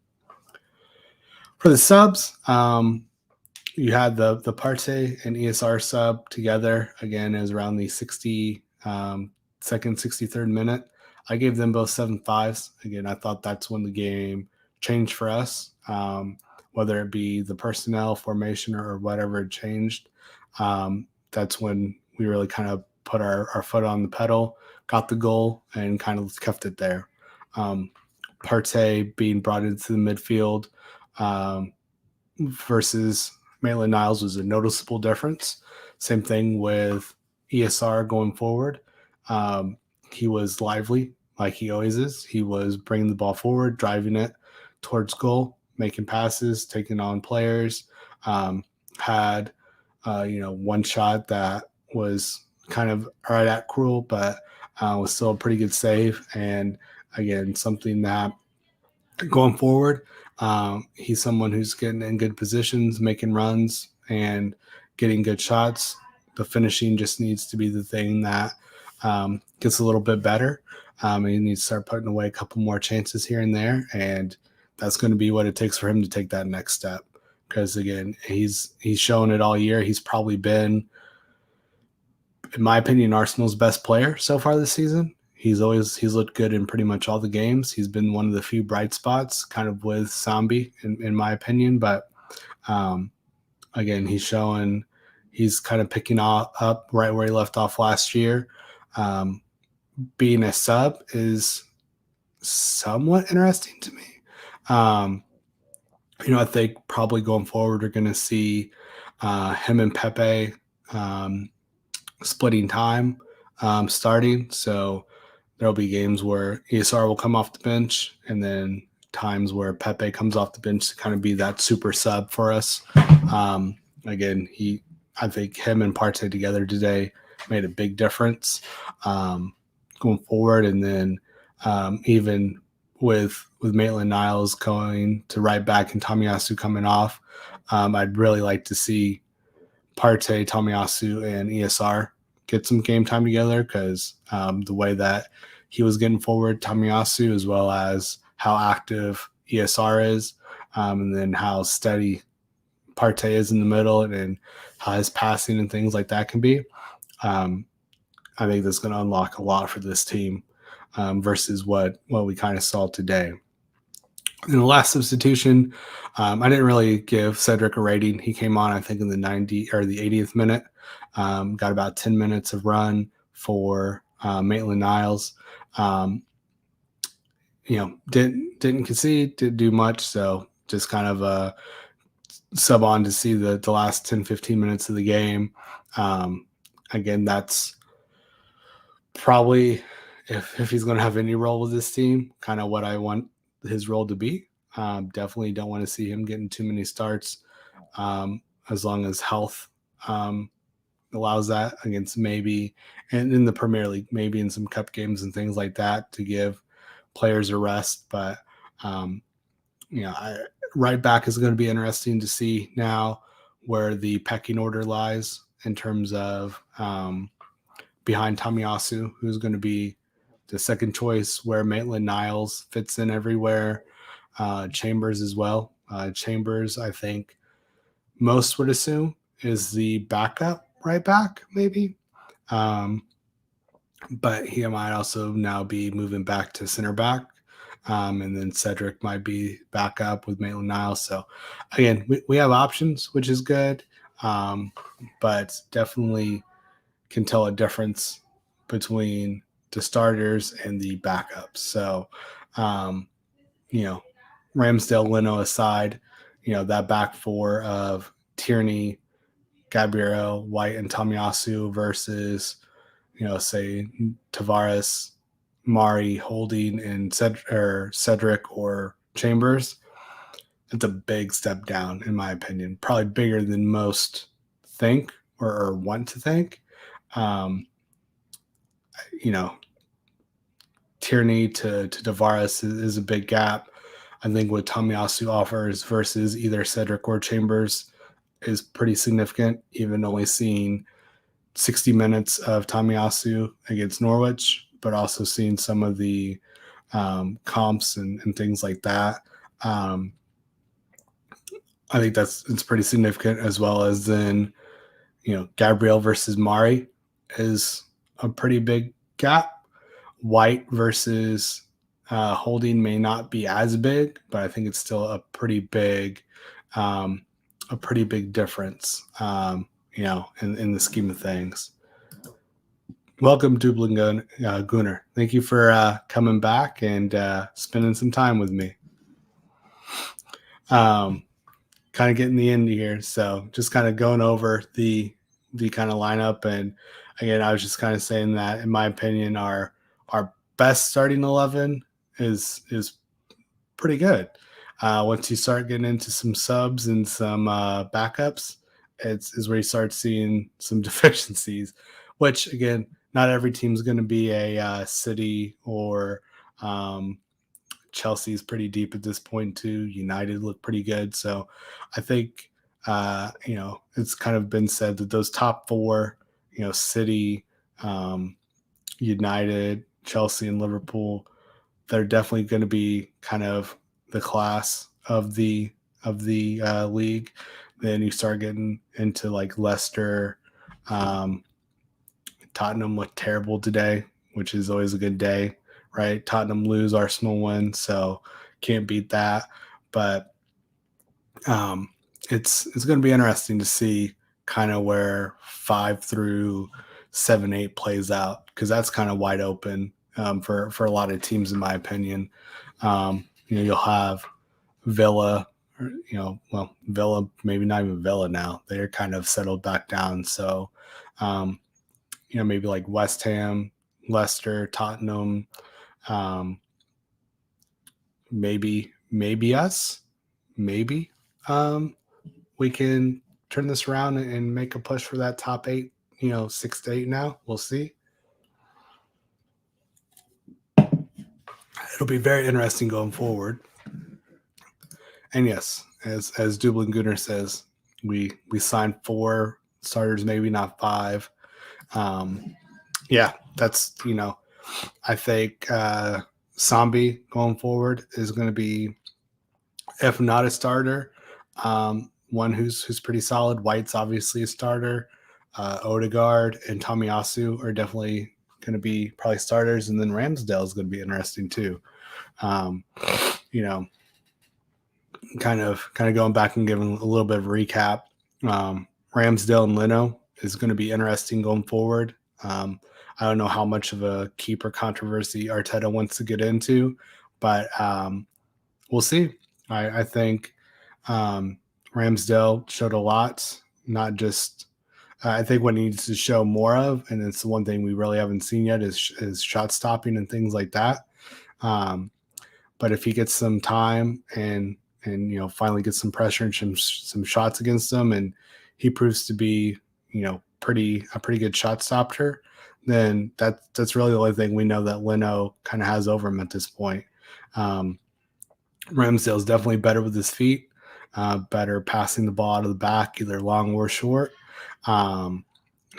For the subs, you had the Partey and ESR sub together again as around the 63rd minute. I gave them both 7.5s. Again, I thought that's when the game changed for us, whether it be the personnel formation or whatever it changed. That's when we really kind of put our foot on the pedal, got the goal, and kind of kept it there. Partey being brought into the midfield versus Maitland-Niles was a noticeable difference. Same thing with ESR going forward. He was lively, like he always is. He was bringing the ball forward, driving it towards goal, making passes, taking on players. Had one shot that was kind of right at cruel, but was still a pretty good save. And again, something that going forward, he's someone who's getting in good positions, making runs, and getting good shots. The finishing just needs to be the thing that gets a little bit better. He needs to start putting away a couple more chances here and there, and that's going to be what it takes for him to take that next step. Because again, he's shown it all year. He's probably been, in my opinion, Arsenal's best player so far this season. He's looked good in pretty much all the games. He's been one of the few bright spots, kind of with Sambi, in my opinion. But again, he's kind of picking up right where he left off last year. Being a sub is somewhat interesting to me. I think probably going forward, we're going to see him and Pepe splitting time starting. So there'll be games where ESR will come off the bench and then times where Pepe comes off the bench to kind of be that super sub for us. Again, I think him and Partey together today made a big difference going forward. And then even with Maitland-Niles going to right back and Tomiyasu coming off, I'd really like to see Partey, Tomiyasu, and ESR get some game time together because the way that he was getting forward, Tomiyasu, as well as how active ESR is, and then how steady Partey is in the middle and how his passing and things like that can be. I think that's going to unlock a lot for this team versus what we kind of saw today. In the last substitution, I didn't really give Cedric a rating. He came on, I think, in the 80th minute. Got about 10 minutes of run for Maitland-Niles. Didn't concede, didn't do much, so just kind of sub on to see the last 10, 15 minutes of the game. Again, that's probably, if he's going to have any role with this team, kind of what I want his role to be. Definitely don't want to see him getting too many starts as long as health allows that against maybe, and in the Premier League, maybe in some cup games and things like that to give players a rest. But, right back is going to be interesting to see now where the pecking order lies in terms of behind Tomiyasu, who's going to be the second choice, where Maitland-Niles fits in everywhere. Chambers as well. Chambers, I think most would assume, is the backup right back, maybe. But he might also now be moving back to center back. And then Cedric might be back up with Maitland-Niles. So, again, we have options, which is good. But definitely can tell a difference between the starters and the backups. So, Ramsdale, Leno aside, that back four of Tierney, Gabriel, White, and Tomiyasu versus, say Tavares, Mari, Holding, and Cedric or Chambers. it's a big step down, in my opinion. Probably bigger than most think or want to think. Um, you know, Tierney to Tavares is a big gap. I think what Tomiyasu offers versus either Cedric or Chambers is pretty significant, even only seeing 60 minutes of Tomiyasu against Norwich, but also seeing some of the comps and things like that. Um, I think it's pretty significant, as well as then, Gabriel versus Mari is a pretty big gap. White versus Holding may not be as big, but I think it's still um, a pretty big difference. In the scheme of things. Welcome, Dublin Gunner. Thank you for coming back and spending some time with me. Kind of getting the end here, so just kind of going over the kind of lineup. And again, I was just kind of saying that, in my opinion, our best starting 11 is pretty good. Once you start getting into some subs and some backups, is where you start seeing some deficiencies. Which, again, not every team's going to be a City or Chelsea's pretty deep at this point too. United look pretty good, so I think it's kind of been said that those top four, City, um, United, Chelsea, and Liverpool, they're definitely going to be kind of the class of the league. Then you start getting into like Leicester, Tottenham looked terrible today, which is always a good day, right? Tottenham lose, Arsenal win, so can't beat that. But it's going to be interesting to see kind of where 5 through 7, 8 plays out, because that's kind of wide open for a lot of teams, in my opinion. You'll have Villa, Villa, maybe not even Villa now. They're kind of settled back down. So, maybe like West Ham, Leicester, Tottenham, maybe us, maybe we can turn this around and make a push for that top 8, 6 to 8 now. We'll see. It'll be very interesting going forward. And yes, as Dublin Gunner says, we signed 4 starters, maybe not 5. That's I think Sambi going forward is going to be, if not a starter, one who's pretty solid. White's obviously a starter. Odegaard and Tomiyasu are definitely going to be probably starters, and then Ramsdale is going to be interesting too. You know, kind of going back and giving a little bit of a recap. Ramsdale and Leno is going to be interesting going forward. I don't know how much of a keeper controversy Arteta wants to get into, but we'll see. I think Ramsdale showed a lot, not just I think what he needs to show more of, and it's the one thing we really haven't seen yet, is shot stopping and things like that. But if he gets some time and finally gets some pressure and some shots against them, and he proves to be a pretty good shot stopper, then that's really the only thing we know that Leno kind of has over him at this point. Ramsdale's definitely better with his feet, better passing the ball out of the back, either long or short.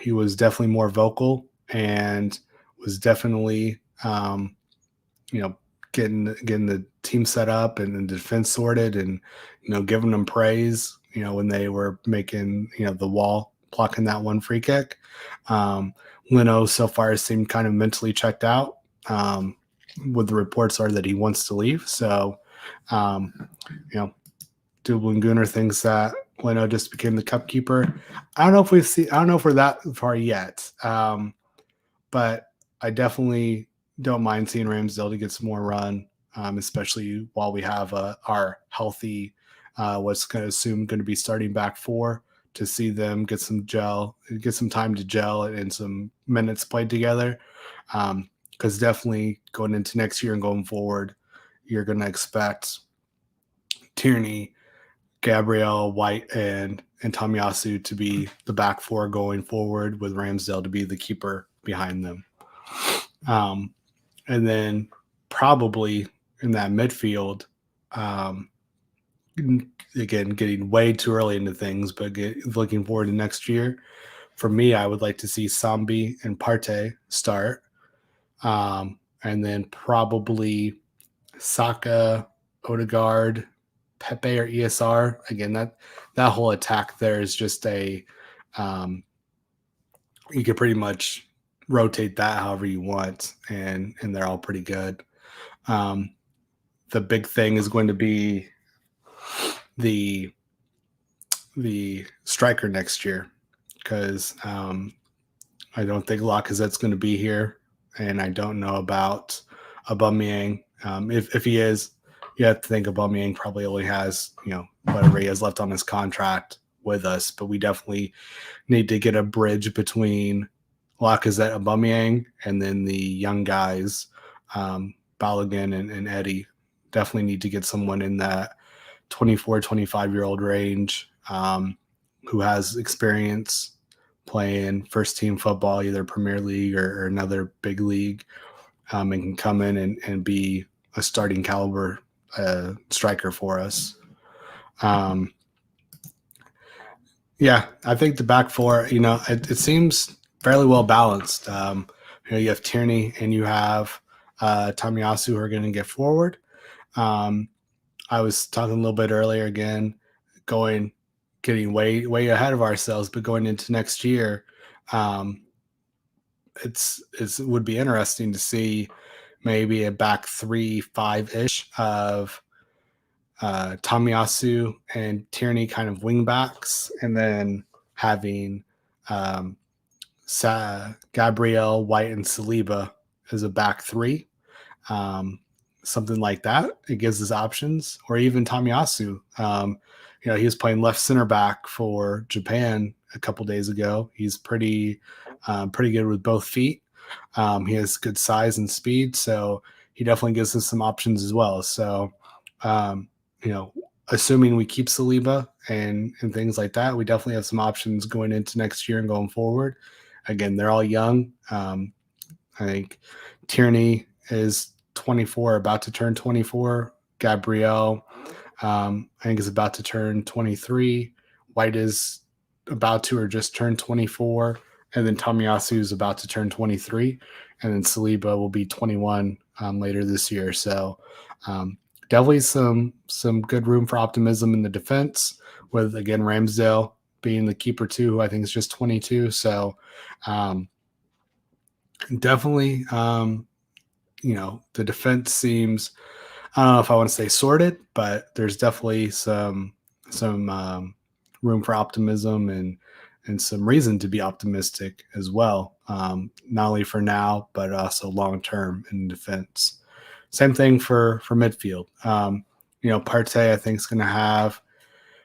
He was definitely more vocal and was definitely, getting the team set up and the defense sorted, and giving them praise. When they were making the wall, blocking that one free kick. Leno so far seemed kind of mentally checked out. With the reports are that he wants to leave. So, Dublin Gunner thinks that Leno just became the cup keeper. I don't know if we're that far yet. But I definitely don't mind seeing Ramsdale to get some more run, especially while we have our healthy, what's going to assume going to be starting back 4, to see them get some time to gel and some minutes played together. Because definitely going into next year and going forward, you're going to expect Tierney Gabriel, White, and Tomiyasu to be the back four going forward, with Ramsdale to be the keeper behind them. And then probably in that midfield, again, getting way too early into things, but looking forward to next year. For me, I would like to see Sambi and Partey start. And then probably Saka, Odegaard, Pepe, or ESR. Again, that whole attack there is just you could pretty much rotate that however you want, and they're all pretty good. The big thing is going to be the striker next year, because I don't think Lacazette's going to be here, and I don't know about Aubameyang. If he is, you have to think Aubameyang probably only has whatever he has left on his contract with us, but we definitely need to get a bridge between Lacazette, Aubameyang, and then the young guys, Balogun and Eddie. Definitely need to get someone in that 24, 25-year-old range who has experience playing first team football, either Premier League or another big league, and can come in and be a starting caliber striker for us. Yeah, I think the back four, it seems fairly well balanced. You have Tierney and you have Tomiyasu who are going to get forward. I was talking a little bit earlier again, getting way ahead of ourselves, but going into next year, it would be interesting to see maybe a back 3-5-ish of Tomiyasu and Tierney kind of wing backs, and then having Gabriel, White, and Saliba as a back three. Something like that. It gives us options. Or even Tomiyasu. He was playing left center back for Japan a couple days ago. He's pretty good with both feet. He has good size and speed, so he definitely gives us some options as well. So, assuming we keep Saliba and things like that, we definitely have some options going into next year and going forward. Again, they're all young. I think Tierney is 24, about to turn 24. Gabriel, I think, is about to turn 23. White is about to or just turned 24. And then Tomiyasu is about to turn 23. And then Saliba will be 21 later this year. So definitely some good room for optimism in the defense, with, again, Ramsdale being the keeper too, who I think is just 22. So definitely, the defense seems, I don't know if I want to say sorted, but there's definitely some room for optimism and some reason to be optimistic as well. Not only for now, but also long term in defense. Same thing for midfield. Partey, I think, is going to have,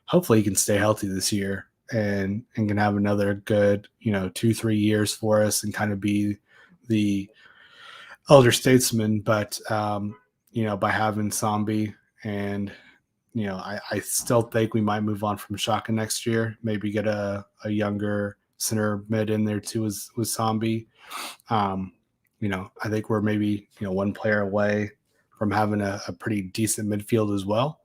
hopefully he can stay healthy this year and can have another good 2-3 years for us and kind of be the elder statesman. But by having Sambi, and I still think we might move on from Xhaka next year. Maybe get a younger center mid in there too with Sambi. I think we're maybe one player away from having a pretty decent midfield as well.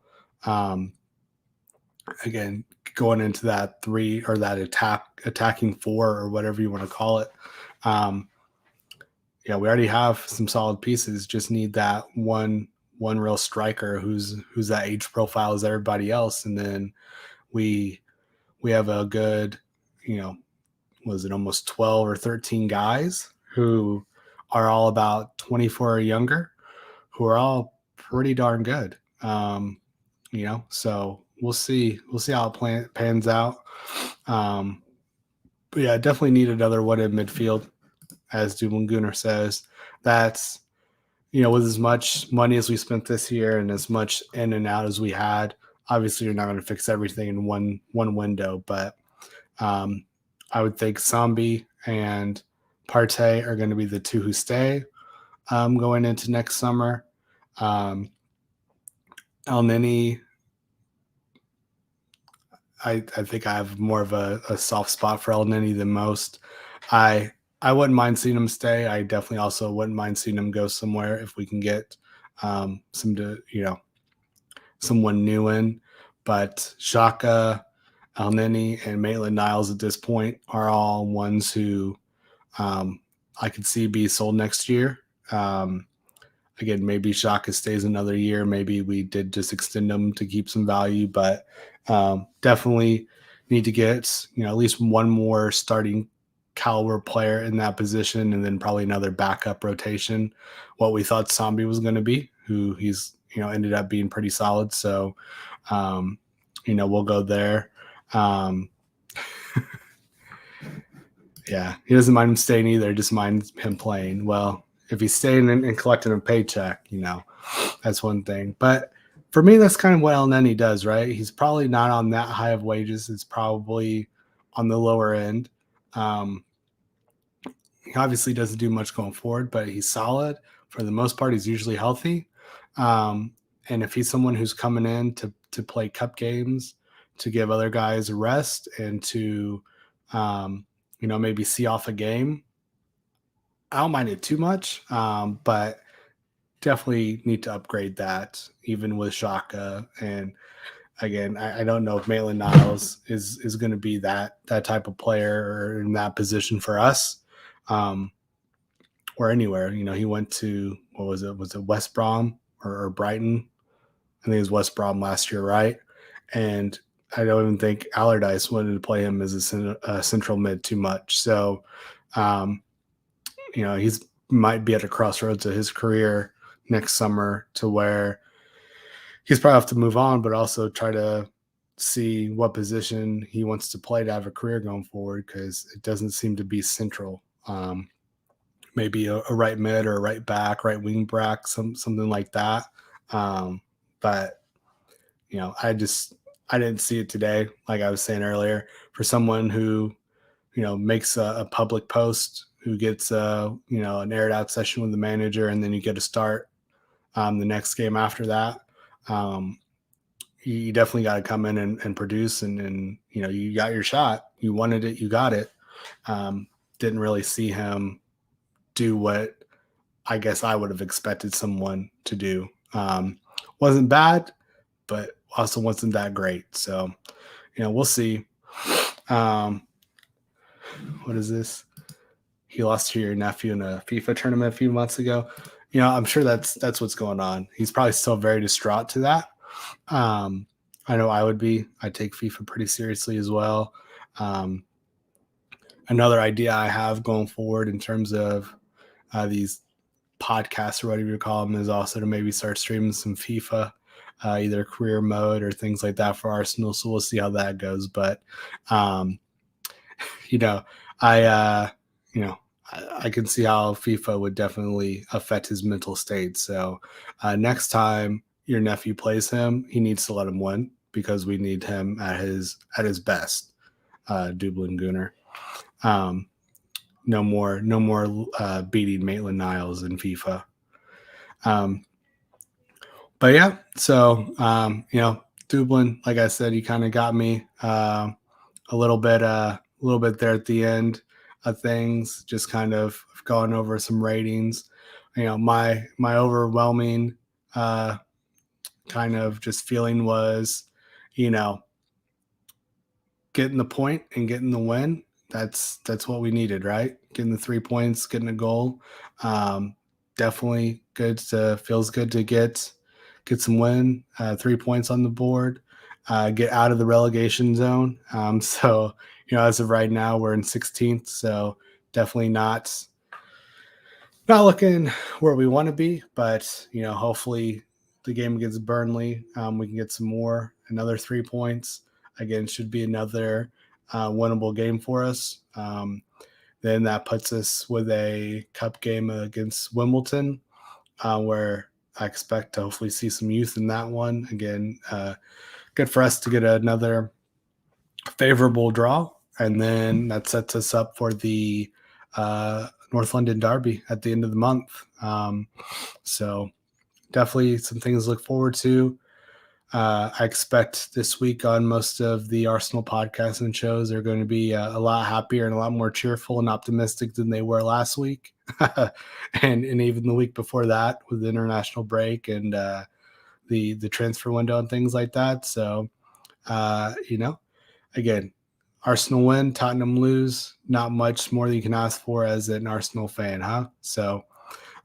Again, going into that three, or that attacking four, or whatever you want to call it. We already have some solid pieces. Just need that one real striker who's that age profile as everybody else, and then we have a good, was it almost 12 or 13 guys who are all about 24 or younger, who are all pretty darn good. So we'll see how it pans out. But yeah, definitely need another one in midfield, as Dublin Gunnar says. That's, with as much money as we spent this year and as much in and out as we had, obviously you're not going to fix everything in one window, but I would think Sambi and Partey are going to be the two who stay going into next summer. El Nini, I think I have more of a soft spot for El Nini than most. I I wouldn't mind seeing him stay. I definitely also wouldn't mind seeing him go somewhere if we can get some to someone new in. But Shaka, El Nini, and Maitland Niles at this point are all ones who um, I could see be sold next year. Um, Again, maybe Shaka stays another year. Maybe we did just extend them to keep some value, but definitely need to get at least one more starting caliber player in that position, and then probably another backup rotation. What we thought Sambi was going to be, who he's ended up being pretty solid. So um, we'll go there. Um, yeah, he doesn't mind him staying either. Just minds him playing. Well, if he's staying and collecting a paycheck, that's one thing. But for me, that's kind of what El Neni does, right? He's probably not on that high of wages. It's probably on the lower end. Um, he obviously doesn't do much going forward, but he's solid. For the most part, he's usually healthy. Um, and if he's someone who's coming in to play cup games, to give other guys a rest, and to maybe see off a game, I don't mind it too much. But definitely need to upgrade that, even with Shaka. And again, I don't know if Maitland Niles is going to be that type of player or in that position for us, or anywhere. He went to, what was it? Was it West Brom or Brighton? I think it was West Brom last year, right? And I don't even think Allardyce wanted to play him as a central mid too much. So, um, he's might be at a crossroads of his career next summer, to where he's probably have to move on, but also try to see what position he wants to play to have a career going forward, because it doesn't seem to be central. Maybe a right mid or a right back, right wing back, something like that. But I didn't see it today. Like I was saying earlier, for someone who makes a public post, who gets an aired out session with the manager, and then you get a start the next game after that. You definitely got to come in and produce, and you got your shot. You wanted it, you got it. Didn't really see him do what I guess I would have expected someone to do. Wasn't bad, but also wasn't that great. So we'll see. Um, what is this? He lost to your nephew in a FIFA tournament a few months ago. I'm sure that's what's going on. He's probably still very distraught to that. I know I would be. I take FIFA pretty seriously as well. Um, Another idea I have going forward in terms of these podcasts or whatever you call them is also to maybe start streaming some FIFA, either career mode or things like that for Arsenal. So we'll see how that goes. But you know, I I can see how FIFA would definitely affect his mental state. So next time your nephew plays him, he needs to let him win, because we need him at his best. Dublin Gunner. No more beating Maitland Niles in FIFA. Um, but yeah, so Dublin, like I said, he kind of got me a little bit there at the end of things, just kind of going over some ratings. My overwhelming kind of just feeling was, you know, getting the point and getting the win. That's what we needed, right? Getting the 3 points, getting a goal. Definitely good to feels good to get some win, 3 points on the board, get out of the relegation zone. So as of right now, we're in 16th, so definitely not looking where we want to be, but hopefully the game against Burnley, we can get another 3 points. Again, should be another winnable game for us. Then that puts us with a cup game against Wimbledon, where I expect to hopefully see some youth in that one. Again, good for us to get another favorable draw, and then that sets us up for the North London Derby at the end of the month. So definitely some things to look forward to. I expect this week on most of the Arsenal podcasts and shows are going to be a lot happier and a lot more cheerful and optimistic than they were last week, and even the week before that with the international break and the transfer window and things like that. So, again, Arsenal win, Tottenham lose. Not much more than you can ask for as an Arsenal fan, huh? So,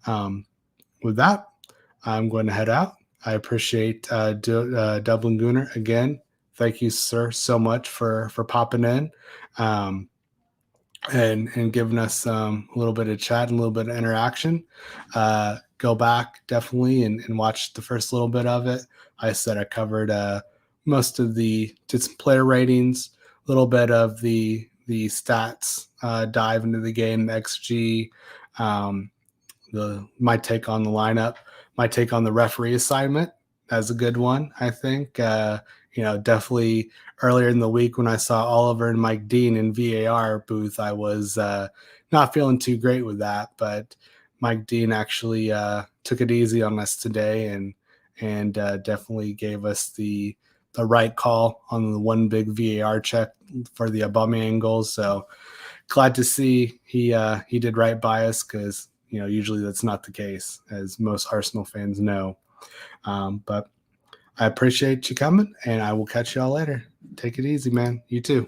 um, with that, I'm going to head out. I appreciate Dublin Gooner again. Thank you, sir, so much for popping in, um, and giving us a little bit of chat and a little bit of interaction. Go back definitely and watch the first little bit of it. I said I covered most of did some player ratings, a little bit of the stats, dive into the game, the XG. Um, my take on the lineup, my take on the referee assignment. That's a good one, I think. Definitely earlier in the week when I saw Oliver and Mike Dean in VAR booth, I was not feeling too great with that. But Mike Dean actually took it easy on us today and definitely gave us the right call on the one big VAR check for the Aubameyang goals. So glad to see he did right by us because usually that's not the case, as most Arsenal fans know. But I appreciate you coming, and I will catch y'all later. Take it easy, man. You too.